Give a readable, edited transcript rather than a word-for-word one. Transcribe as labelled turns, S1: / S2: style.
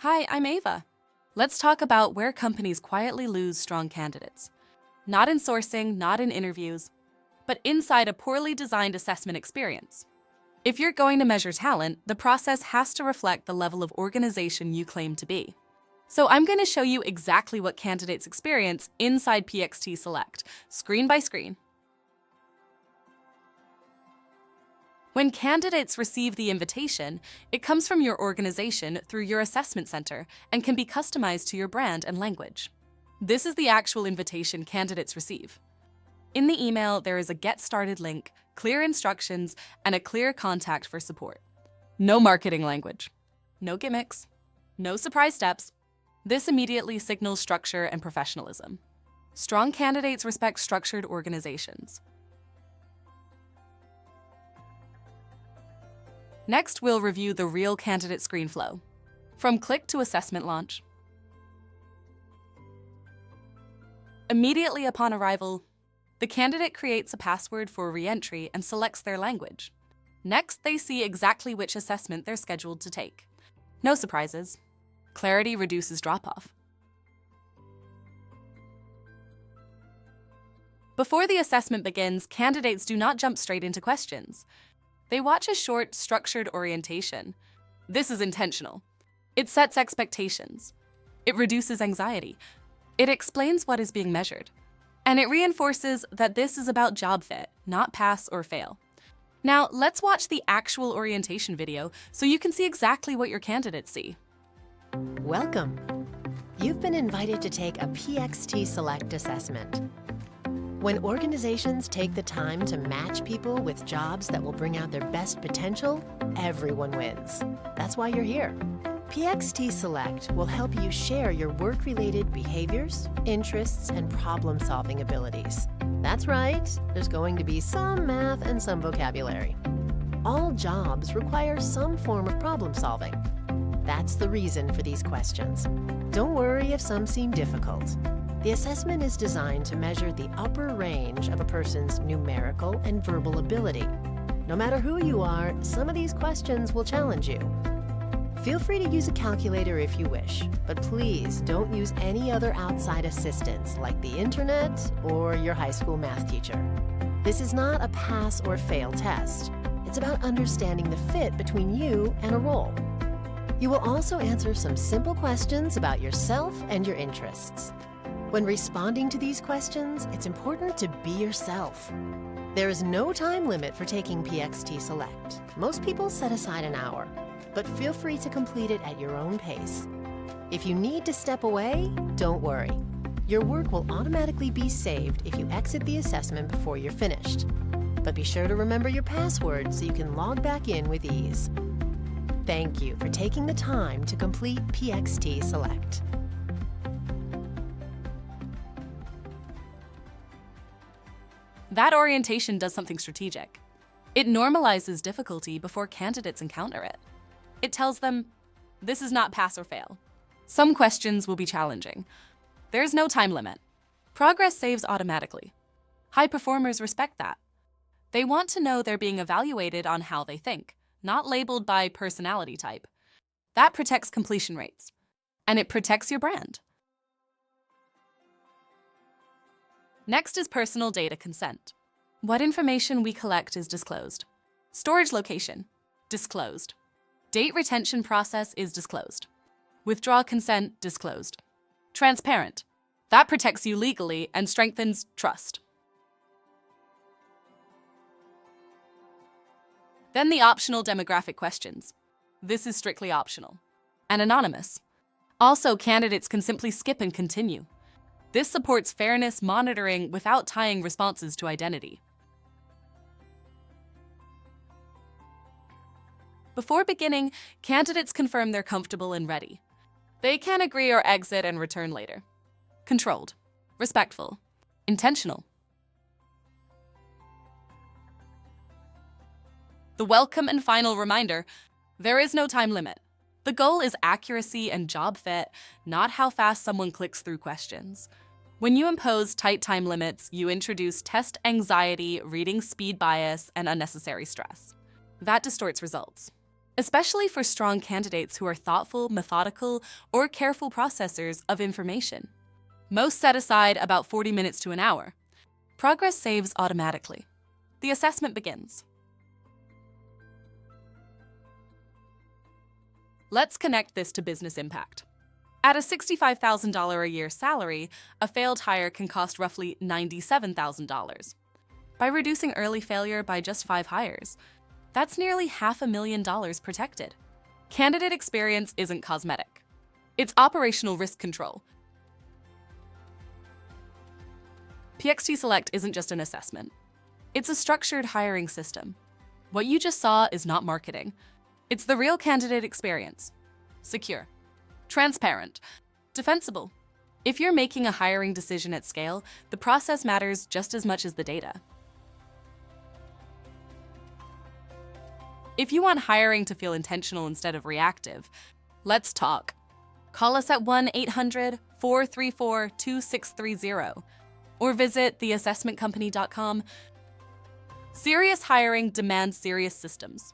S1: Hi, I'm Ava. Let's talk about where companies quietly lose strong candidates. Not in sourcing, not in interviews, but inside a poorly designed assessment experience. If you're going to measure talent, the process has to reflect the level of organization you claim to be. So I'm going to show you exactly what candidates experience inside PXT Select, screen by screen. When candidates receive the invitation, it comes from your organization through your assessment center and can be customized to your brand and language. This is the actual invitation candidates receive. In the email, there is a Get Started link, clear instructions, and a clear contact for support. No marketing language, no gimmicks, no surprise steps. This immediately signals structure and professionalism. Strong candidates respect structured organizations. Next, we'll review the real candidate screen flow, from click to assessment launch. Immediately upon arrival, the candidate creates a password for re-entry and selects their language. Next, they see exactly which assessment they're scheduled to take. No surprises. Clarity reduces drop-off. Before the assessment begins, candidates do not jump straight into questions. They watch a short, structured orientation. This is intentional. It sets expectations. It reduces anxiety. It explains what is being measured. And it reinforces that this is about job fit, not pass or fail. Now, let's watch the actual orientation video so you can see exactly what your candidates see.
S2: Welcome. You've been invited to take a PXT Select assessment. When organizations take the time to match people with jobs that will bring out their best potential, everyone wins. That's why you're here. PXT Select will help you share your work-related behaviors, interests, and problem-solving abilities. That's right, there's going to be some math and some vocabulary. All jobs require some form of problem-solving. That's the reason for these questions. Don't worry if some seem difficult. The assessment is designed to measure the upper range of a person's numerical and verbal ability. No matter who you are, some of these questions will challenge you. Feel free to use a calculator if you wish, but please don't use any other outside assistance like the internet or your high school math teacher. This is not a pass or fail test. It's about understanding the fit between you and a role. You will also answer some simple questions about yourself and your interests. When responding to these questions, it's important to be yourself. There is no time limit for taking PXT Select. Most people set aside an hour, but feel free to complete it at your own pace. If you need to step away, don't worry. Your work will automatically be saved if you exit the assessment before you're finished. But be sure to remember your password so you can log back in with ease. Thank you for taking the time to complete PXT Select.
S1: That orientation does something strategic. It normalizes difficulty before candidates encounter it. It tells them, this is not pass or fail. Some questions will be challenging. There's no time limit. Progress saves automatically. High performers respect that. They want to know they're being evaluated on how they think, not labeled by personality type. That protects completion rates. And it protects your brand. Next is personal data consent. What information we collect is disclosed. Storage location, disclosed. Date retention process is disclosed. Withdraw consent, disclosed. Transparent. That protects you legally and strengthens trust. Then the optional demographic questions. This is strictly optional. And anonymous. Also, candidates can simply skip and continue. This supports fairness monitoring without tying responses to identity. Before beginning, candidates confirm they're comfortable and ready. They can agree or exit and return later. Controlled, respectful, intentional. The welcome and final reminder, there is no time limit. The goal is accuracy and job fit, not how fast someone clicks through questions. When you impose tight time limits, you introduce test anxiety, reading speed bias, and unnecessary stress. That distorts results. especially for strong candidates who are thoughtful, methodical, or careful processors of information. Most set aside about 40 minutes to an hour. Progress saves automatically. The assessment begins. Let's connect this to business impact. At a $65,000 a year salary, a failed hire can cost roughly $97,000. By reducing early failure by just 5 hires, that's nearly $500,000 protected. Candidate experience isn't cosmetic. It's operational risk control. PXT Select isn't just an assessment. It's a structured hiring system. What you just saw is not marketing. It's the real candidate experience. Secure, transparent, defensible. If you're making a hiring decision at scale, the process matters just as much as the data. If you want hiring to feel intentional instead of reactive, let's talk. Call us at 1-800-434-2630 or visit theassessmentcompany.com. Serious hiring demands serious systems.